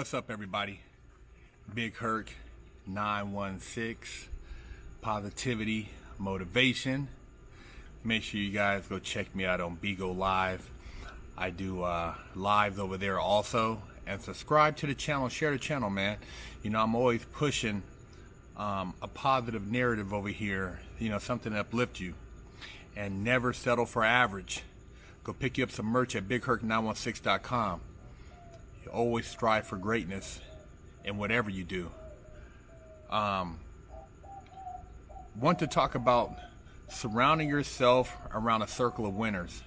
What's up, everybody? Big Herc916, positivity, motivation. Make sure you guys go check me out on Bigo Live. I do lives over there also, and subscribe to the channel. Share the channel, man. You know, I'm always pushing a positive narrative over here. You know, something to uplift you, and never settle for average. Go pick you up some merch at BigHerc916.com. You always strive for greatness in whatever you do. Want to talk about surrounding yourself around a circle of winners.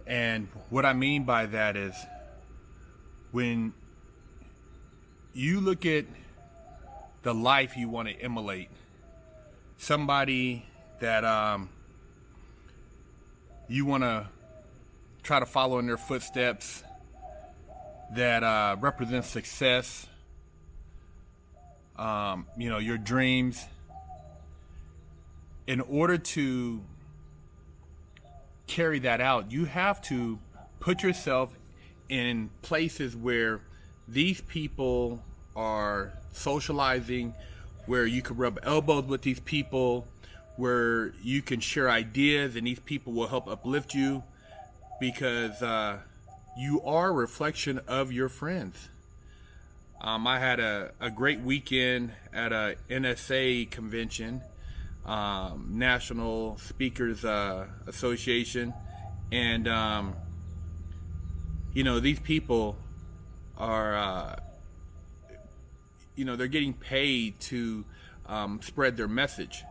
And what I mean by that is, when you look at the life you want to emulate, somebody that you want to try to follow in their footsteps, that represents success, you know, your dreams. In order to carry that out, you have to put yourself in places where these people are socializing, where you can rub elbows with these people, where you can share ideas and these people will help uplift you, because you are a reflection of your friends. I had a great weekend at a NSA convention, National Speakers Association, and you know, these people are you know, they're getting paid to spread their message.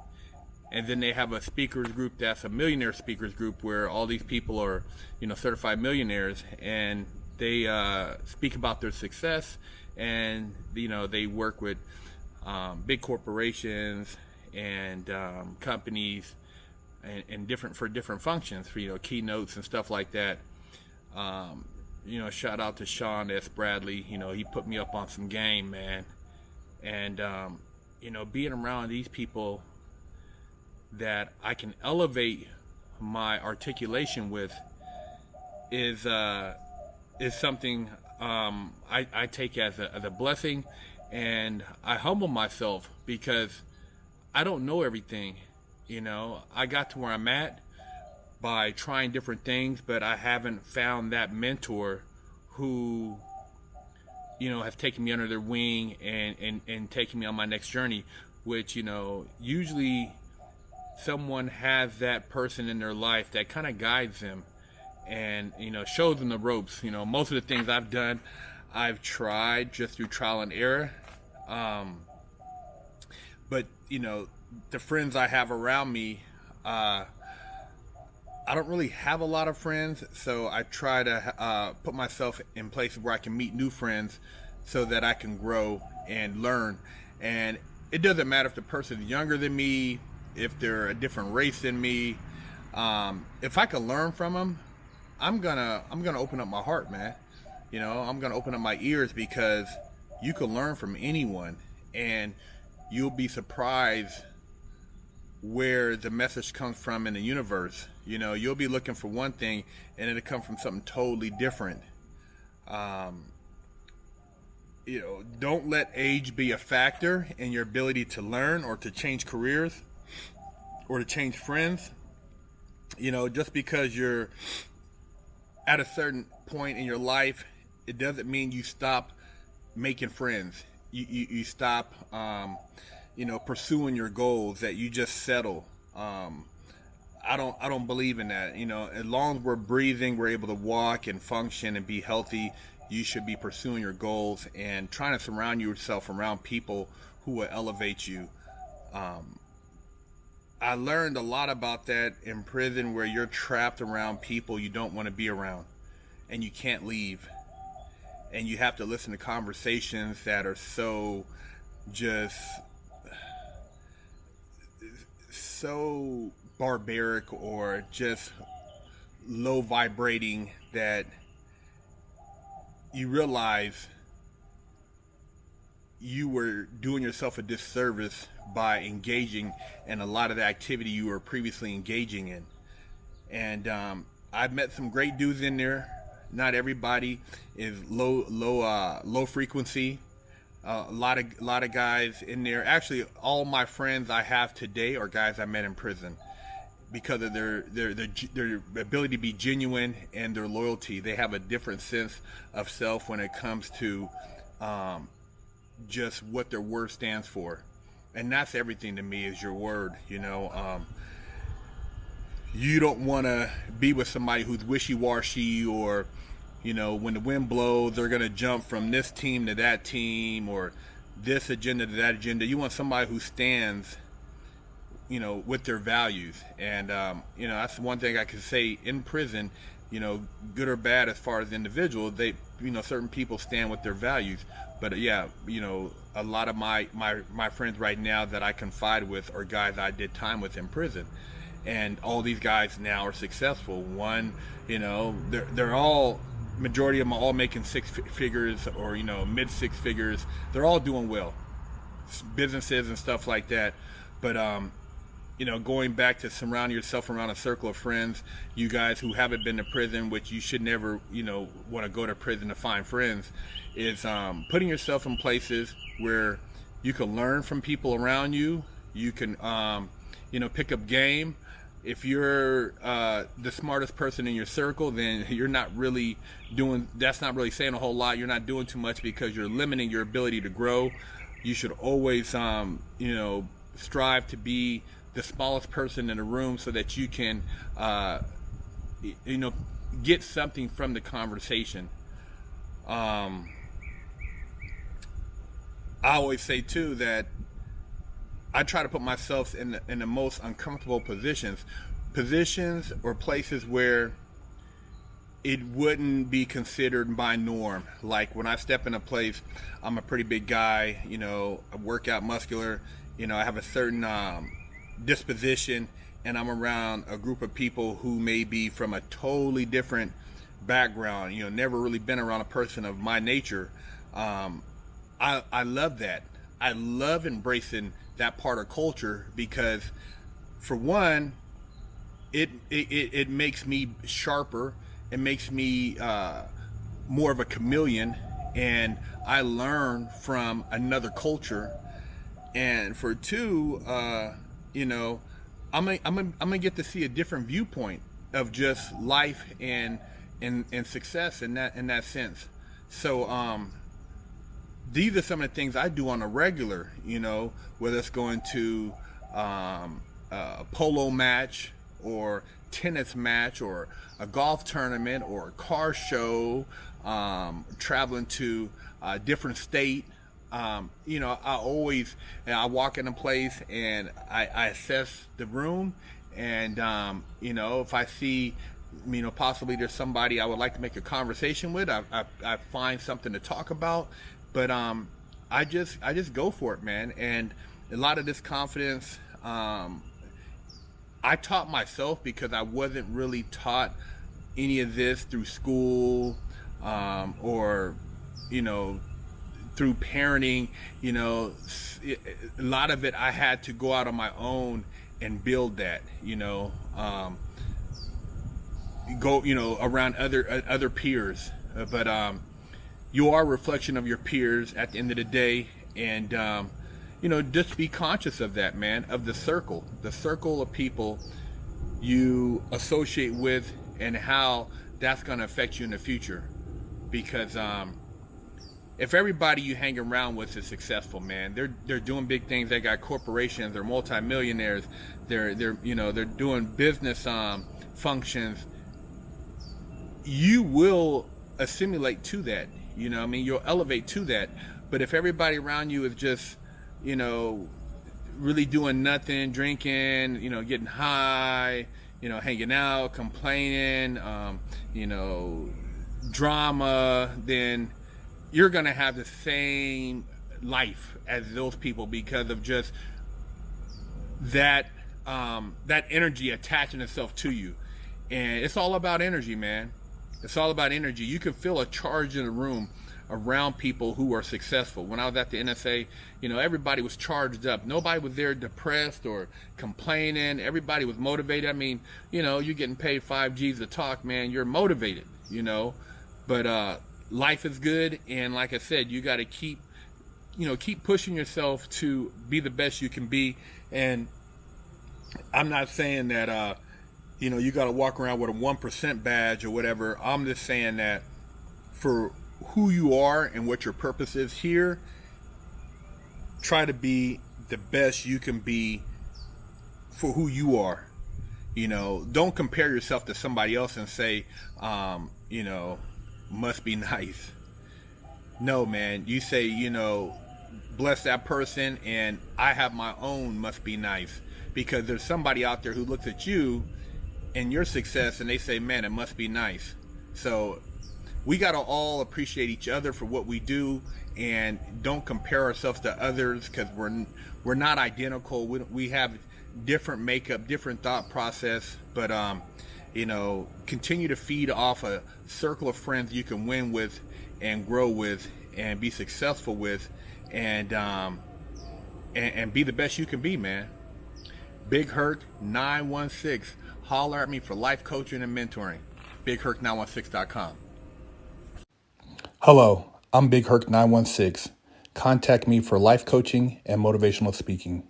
And then they have a speakers group that's a millionaire speakers group, where all these people are, you know, certified millionaires, and they speak about their success, and you know, they work with big corporations and companies and different functions, for, you know, keynotes and stuff like that. You know, shout out to Sean S. Bradley. You know, he put me up on some game, man. And you know, being around these people that I can elevate my articulation with is something I take as a blessing, and I humble myself, because I don't know everything. You know, I got to where I'm at by trying different things, but I haven't found that mentor who, you know, has taken me under their wing and taken me on my next journey, which, you know, usually someone has that person in their life that kind of guides them and, you know, shows them the ropes. You know, most of the things I've done, I've tried just through trial and error. But, you know, the friends I have around me, I don't really have a lot of friends, so I try to put myself in places where I can meet new friends so that I can grow and learn. And it doesn't matter if the person is younger than me, if they're a different race than me. If I can learn from them, I'm gonna open up my heart, man. You know, I'm gonna open up my ears, because you can learn from anyone, and you'll be surprised where the message comes from in the universe. You know, you'll be looking for one thing, and it'll come from something totally different. You know, don't let age be a factor in your ability to learn, or to change careers, or to change friends. You know, just because you're at a certain point in your life, it doesn't mean you stop making friends. You stop, you know, pursuing your goals, that you just settle. I don't believe in that. You know, as long as we're breathing, we're able to walk and function and be healthy, you should be pursuing your goals and trying to surround yourself around people who will elevate you. I learned a lot about that in prison, where you're trapped around people you don't want to be around, and you can't leave. And you have to listen to conversations that are so barbaric, or just low vibrating, that you realize you were doing yourself a disservice by engaging in a lot of the activity you were previously engaging in. And I've met some great dudes in there, Not everybody is low frequency. A lot of guys in there. Actually, all my friends I have today are guys I met in prison because of their ability to be genuine and their loyalty. They have a different sense of self when it comes to just what their word stands for, and that's everything to me, is your word. You don't want to be with somebody who's wishy-washy, or when the wind blows, they're going to jump from this team to that team, or this agenda to that agenda. You want somebody who stands, with their values. And, that's one thing I can say in prison, good or bad as far as individuals, they, certain people stand with their values. But yeah, a lot of my friends right now that I confide with are guys I did time with in prison. And all these guys now are successful. One, they're all, majority of them are all making six figures, or mid six figures. They're all doing well, businesses and stuff like that. But going back to surround yourself around a circle of friends, you guys who haven't been to prison, which you should never want to go to prison to find friends, is putting yourself in places where you can learn from people around you. You can pick up game. If you're the smartest person in your circle, then you're not really that's not really saying a whole lot. You're not doing too much because you're limiting your ability to grow. You should always, strive to be the smallest person in the room so that you can, get something from the conversation. I always say too that I try to put myself in the most uncomfortable positions or places where it wouldn't be considered my norm. Like when I step in a place, I'm a pretty big guy, I work out muscular, I have a certain disposition, and I'm around a group of people who may be from a totally different background, never really been around a person of my nature. I love that. I love embracing that part of culture because, for one, it makes me sharper. It makes me more of a chameleon, and I learn from another culture. And for two, I'm gonna get to see a different viewpoint of just life and success in that sense. So these are some of the things I do on a regular, whether it's going to a polo match or tennis match or a golf tournament or a car show, traveling to a different state. I walk in a place and I assess the room, and if I see possibly there's somebody I would like to make a conversation with, I find something to talk about. But I just go for it, man. And a lot of this confidence, I taught myself because I wasn't really taught any of this through school, or through parenting. A lot of it I had to go out on my own and build that. Go around other peers, but you are a reflection of your peers at the end of the day. And just be conscious of that, man, of the circle of people you associate with and how that's going to affect you in the future. Because if everybody you hang around with is successful, man, they're doing big things. They got corporations, they're multimillionaires, they're doing business functions. You will assimilate to that. You'll elevate to that. But if everybody around you is just, really doing nothing, drinking, getting high, hanging out, complaining, drama, then you're going to have the same life as those people because of just that energy attaching itself to you. And it's all about energy, man. It's all about energy. You can feel a charge in the room around people who are successful. When I was at the NSA, everybody was charged up. Nobody was there depressed or complaining. Everybody was motivated. I mean, you're getting paid 5 G's to talk, man. You're motivated, But life is good, and like I said, you got to keep pushing yourself to be the best you can be. And I'm not saying that you got to walk around with a 1% badge or whatever. I'm just saying that for who you are and what your purpose is here, try to be the best you can be for who you are. Don't compare yourself to somebody else and say, must be nice. No, man. You say, bless that person, and I have my own must be nice. Because there's somebody out there who looks at you and your success and they say, man, it must be nice. So we got to all appreciate each other for what we do, and don't compare ourselves to others, because we're not identical. We have different makeup, different thought process, but continue to feed off a circle of friends you can win with and grow with and be successful with, and be the best you can be, man. Big Herc916. Holler at me for life coaching and mentoring. BigHerc916.com. Hello, I'm Big Herc916. Contact me for life coaching and motivational speaking.